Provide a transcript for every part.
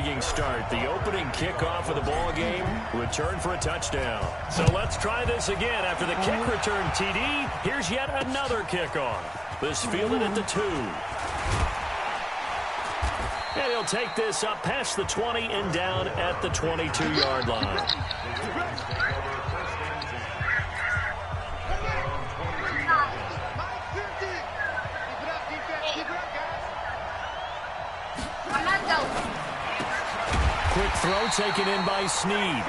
intriguing start. The opening kickoff of the ball game, return for a touchdown. So let's try this again. After the kick return TD, here's yet another kickoff. This fielded at the 2. And he'll take this up past the 20 and down at the 22-yard line. Quick throw taken in by Snead.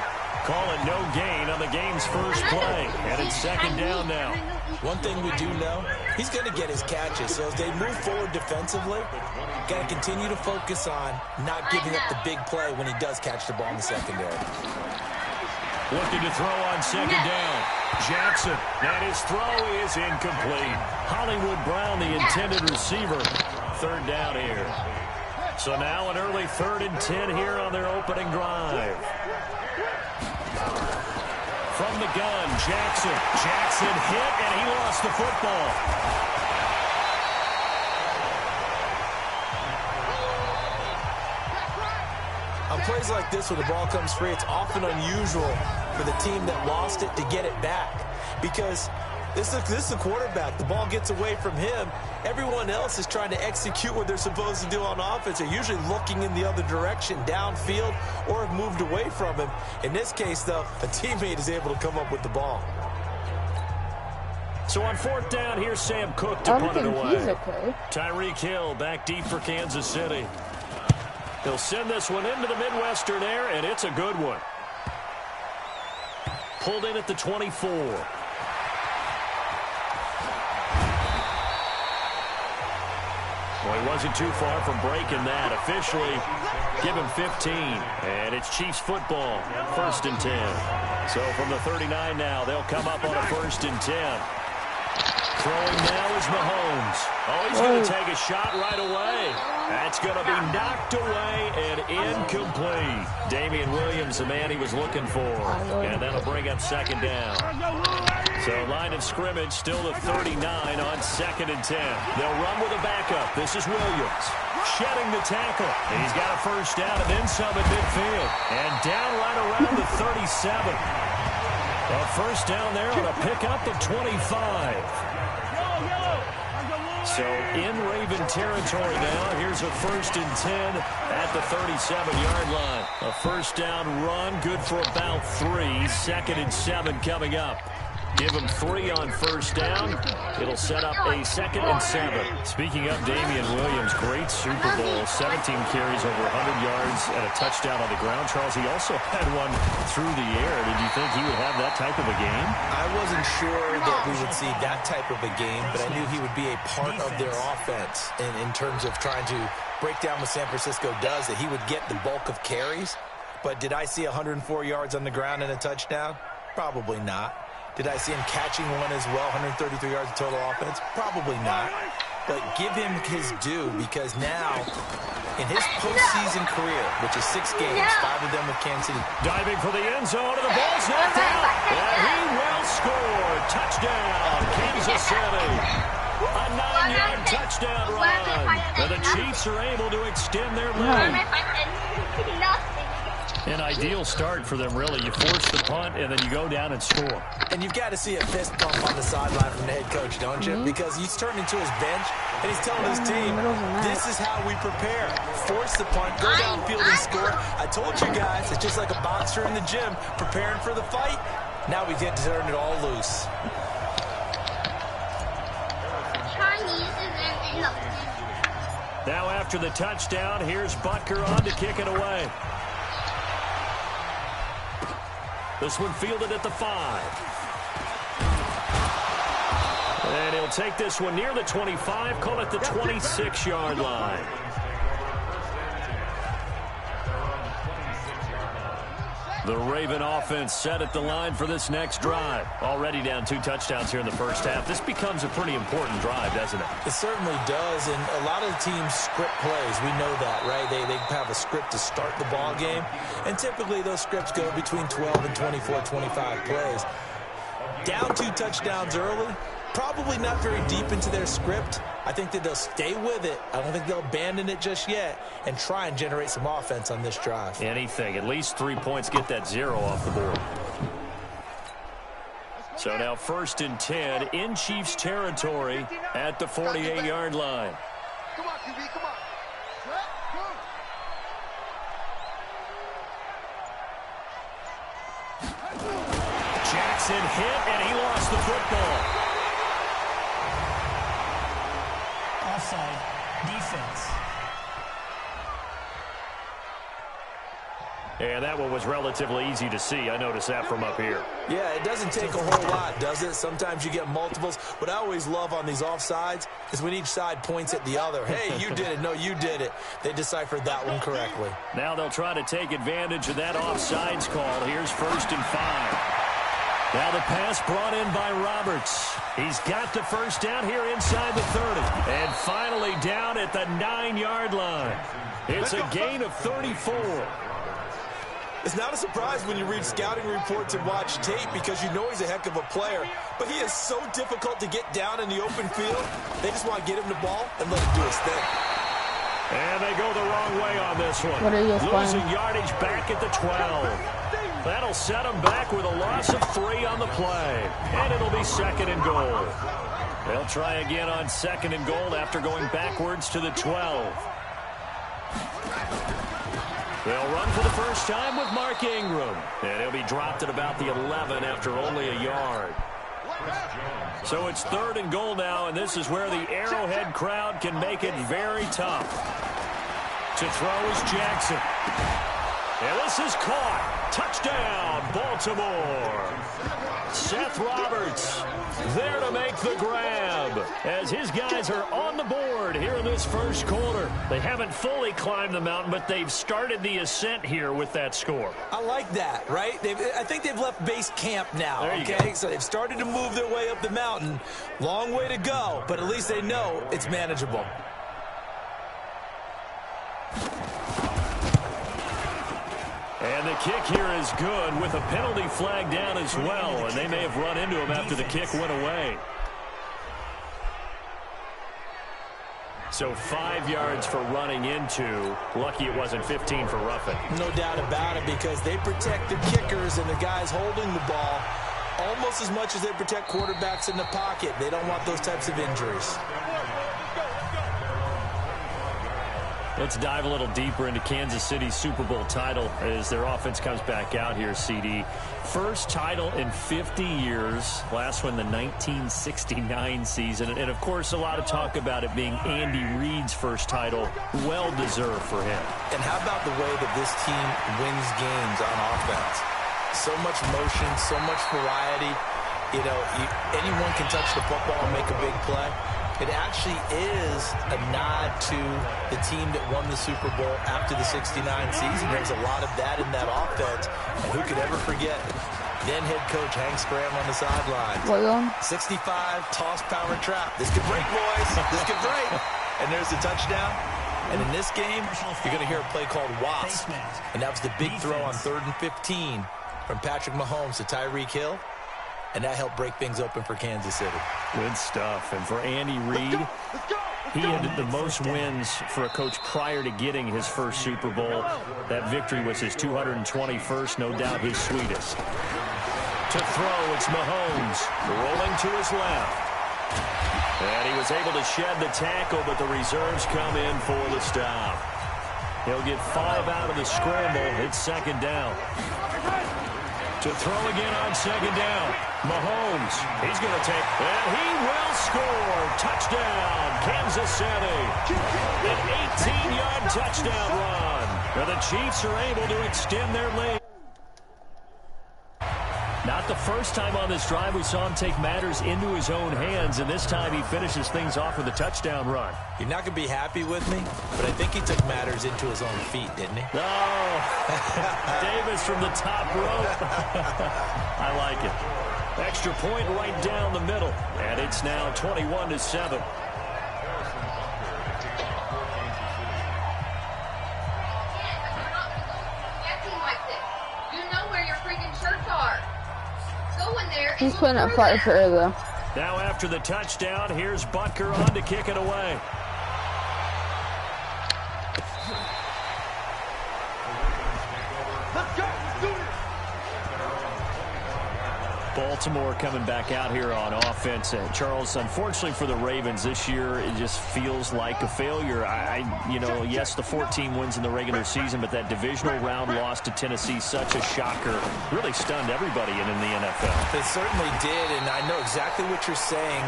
Call it no gain on the game's first play. And it's second down now. One thing we do know, he's going to get his catches. So as they move forward defensively, got to continue to focus on not giving up the big play when he does catch the ball in the secondary. Looking to throw on second down. Jackson, and his throw is incomplete. Hollywood Brown, the intended receiver. Third down here. So now an early 3rd and 10 here on their opening drive. From the gun, Jackson. Jackson hit, and he lost the football. On plays like this where the ball comes free, it's often unusual for the team that lost it to get it back. Because this is a quarterback. The ball gets away from him. Everyone else is trying to execute what they're supposed to do on offense. They're usually looking in the other direction, downfield, or have moved away from him. In this case, though, a teammate is able to come up with the ball. So on 4th down, here's Sam Cook to punt it away. Tyreek Hill back deep for Kansas City. He'll send this one into the Midwestern air, and it's a good one. Pulled in at the 24. Well, he wasn't too far from breaking that. Officially, give him 15. And it's Chiefs football, 1st and 10. So from the 39 now, they'll come up on a 1st and 10. Throwing now is Mahomes. Oh, he's going to take a shot right away. That's going to be knocked away and incomplete. Damian Williams, the man he was looking for. And that'll bring up second down. So line of scrimmage still the 39 on 2nd and 10. They'll run with a backup. This is Williams. Shedding the tackle. And he's got a first down and then some at midfield. And down right around the 37. A first down there on a pickup of 25. So in Raven territory now. Here's a 1st and 10 at the 37-yard line. A first down run, good for about 3. 2nd and 7 coming up. Give him 3 on first down. It'll set up a 2nd and 7. Speaking of Damian Williams, great Super Bowl. 17 carries over 100 yards and a touchdown on the ground. Charles, he also had one through the air. Did you think he would have that type of a game? I wasn't sure that we would see that type of a game, but I knew he would be a part of their offense in terms of trying to break down what San Francisco does, that he would get the bulk of carries. But did I see 104 yards on the ground and a touchdown? Probably not. Did I see him catching one as well, 133 yards of total offense? Probably not. But give him his due, because now, in his postseason career, which is 6 games, 5 of them with Kansas City. Diving for the end zone, and the ball's knocked out. And he will score. Touchdown, Kansas City. A 9-yard touchdown run. And the Chiefs are able to extend their lead. An ideal start for them, really. You force the punt, and then you go down and score. And you've got to see a fist bump on the sideline from the head coach, don't you? Because he's turned into his bench, and he's telling his team, this is how we prepare. Force the punt, go downfield and score. I told you guys, it's just like a boxer in the gym preparing for the fight. Now we get to turn it all loose. Now after the touchdown, here's Butker on to kick it away. This one fielded at the 5. And he'll take this one near the 25, call it the 26-yard line. The Raven offense set at the line for this next drive. Already down 2 touchdowns here in the first half. This becomes a pretty important drive, doesn't it? It certainly does, and a lot of the teams script plays. We know that, right? They have a script to start the ball game, and typically those scripts go between 12 and 24, 25 plays. Down 2 touchdowns early, probably not very deep into their script. I think that they'll stay with it. I don't think they'll abandon it just yet and try and generate some offense on this drive. Anything. At least 3 points, get that 0 off the board. So now 1st and 10 in Chiefs territory at the 48-yard line. Come on, QB, come on. Jackson hit, and he lost the football. Offside defense. And that one was relatively easy to see. I noticed that from up here. Yeah, it doesn't take a whole lot, does it? Sometimes you get multiples. What I always love on these offsides is when each side points at the other. Hey, you did it. No, you did it. They deciphered that one correctly. Now they'll try to take advantage of that offsides call. Here's 1st and 5. Now the pass brought in by Roberts. He's got the first down here inside the 30. And finally down at the 9-yard line. It's a gain of 34. It's not a surprise when you read scouting reports and watch tape because you know he's a heck of a player. But he is so difficult to get down in the open field. They just want to get him the ball and let him do his thing. And they go the wrong way on this one. Losing yardage back at the 12. That'll set them back with a loss of 3 on the play. And it'll be 2nd and goal. They'll try again on 2nd and goal after going backwards to the 12. They'll run for the first time with Mark Ingram. And he'll be dropped at about the 11 after only a yard. So it's 3rd and goal now, and this is where the Arrowhead crowd can make it very tough. To throw is Jackson. And this is caught. Touchdown, Baltimore. Seth Roberts there to make the grab as his guys are on the board here in this first quarter. They haven't fully climbed the mountain, but they've started the ascent here with that score. I like that, right? I think they've left base camp now, okay? So they've started to move their way up the mountain. Long way to go, but at least they know it's manageable. And the kick here is good with a penalty flag down as well, and they may have run into him after the kick went away. So 5 yards for running into. Lucky it wasn't 15 for roughing. No doubt about it, because they protect the kickers and the guys holding the ball almost as much as they protect quarterbacks in the pocket. They don't want those types of injuries. Let's dive a little deeper into Kansas City's Super Bowl title as their offense comes back out here, CD. First title in 50 years. Last one, the 1969 season. And, of course, a lot of talk about it being Andy Reid's first title. Well-deserved for him. And how about the way that this team wins games on offense? So much motion, so much variety. You know, anyone can touch the football and make a big play. It actually is a nod to the team that won the Super Bowl after the 69 season. There's a lot of that in that offense. And who could ever forget then head coach Hank Stram on the sideline. 65, toss, power, trap. This could break, boys. This could break. And there's the touchdown. And in this game, you're going to hear a play called Wasp. And that was the big throw on 3rd and 15 from Patrick Mahomes to Tyreek Hill. And that helped break things open for Kansas City. Good stuff. And for Andy Reid, he had the most wins for a coach prior to getting his first Super Bowl. That victory was his 221st, no doubt his sweetest. To throw, it's Mahomes rolling to his left. And he was able to shed the tackle, but the reserves come in for the stop. He'll get 5 out of the scramble. It's 2nd down. To throw again on 2nd down. Mahomes, he's going to take, and he will score. Touchdown, Kansas City. An 18-yard touchdown run. And the Chiefs are able to extend their lead. Not the first time on this drive we saw him take matters into his own hands, and this time he finishes things off with a touchdown run. You're not going to be happy with me, but I think he took matters into his own feet, didn't he? Oh, Davis from the top rope. I like it. Extra point right down the middle, and it's now 21-7. He's putting up fire for her, though. Now after the touchdown, here's Butker on to kick it away. Baltimore coming back out here on offense. Charles, unfortunately for the Ravens this year, it just feels like a failure. You know, yes, the 14 wins in the regular season, but that divisional round loss to Tennessee, such a shocker, really stunned everybody in the NFL. It certainly did, and I know exactly what you're saying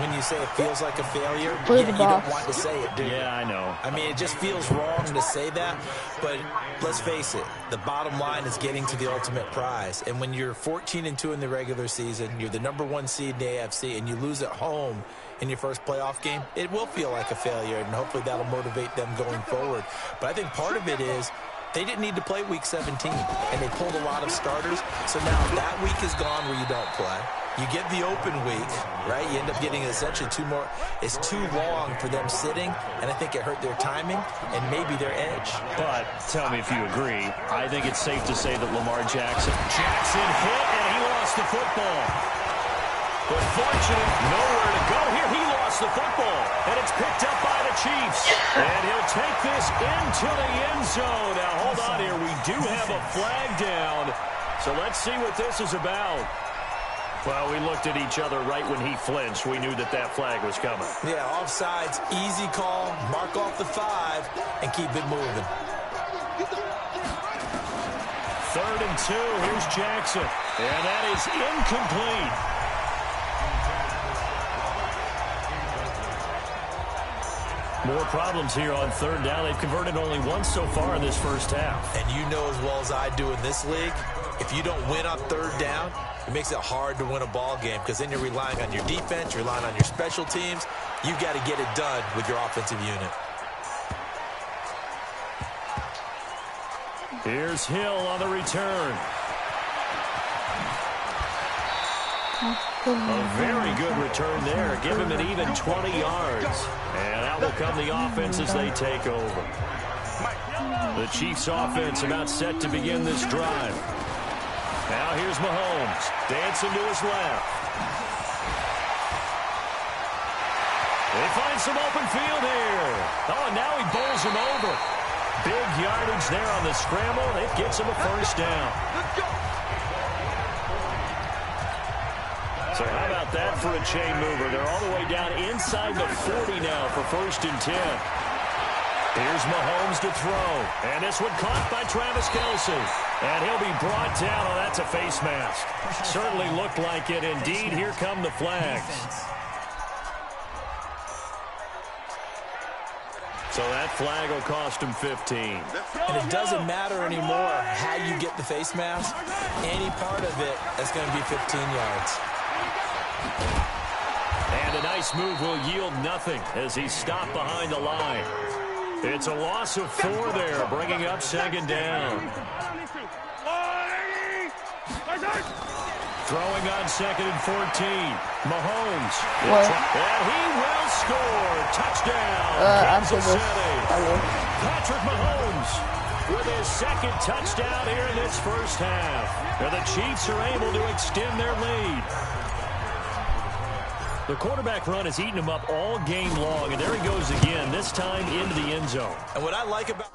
when you say it feels like a failure. Play You the don't box. want to say it, do you? Yeah, I know. I mean, it just feels wrong to say that, but let's face it, the bottom line is getting to the ultimate prize. And when you're 14-2 in the regular season, you're the #1 seed in the AFC, and you lose at home in your first playoff game, it will feel like a failure, and hopefully that'll motivate them going forward. But I think part of it is they didn't need to play Week 17, and they pulled a lot of starters. So now that week is gone where you don't play. You get the open week, right? You end up getting essentially 2 more. It's too long for them sitting, and I think it hurt their timing and maybe their edge. But tell me if you agree, I think it's safe to say that Lamar Jackson hit, and he lost the football. But fortunate, nowhere to go here. He lost the football, and it's picked up by the Chiefs. And he'll take this into the end zone. Now, hold on here. We do have a flag down, so let's see what this is about. Well, we looked at each other right when he flinched. We knew that that flag was coming. Yeah, offsides, easy call, mark off the 5, and keep it moving. 3rd and 2, here's Jackson. And that is incomplete. More problems here on 3rd down. They've converted only once so far in this first half. And you know as well as I do in this league, if you don't win on 3rd down, it makes it hard to win a ball game because then you're relying on your defense, you're relying on your special teams. You've got to get it done with your offensive unit. Here's Hill on the return. A very good return there. Give him an even 20 yards. And out will come the offense as they take over. The Chiefs offense about set to begin this drive. Now here's Mahomes, dancing to his left. They find some open field here. Oh, and now he bowls him over. Big yardage there on the scramble. It gets him a first down. So how about that for a chain mover? They're all the way down inside the 40 now for 1st and 10. Here's Mahomes to throw. And this one caught by Travis Kelce. And he'll be brought down. Oh, that's a face mask. Certainly looked like it. Indeed, here come the flags. So that flag will cost him 15. And it doesn't matter anymore how you get the face mask. Any part of it, that's going to be 15 yards. And a nice move will yield nothing as he's stopped behind the line. It's a loss of 4 there, bringing up 2nd down. Throwing on 2nd and 14. Mahomes. And he will score. Touchdown, Kansas City. Patrick Mahomes with his 2nd touchdown here in this first half. And the Chiefs are able to extend their lead. The quarterback run has eaten him up all game long, and there he goes again, this time into the end zone. And what I like about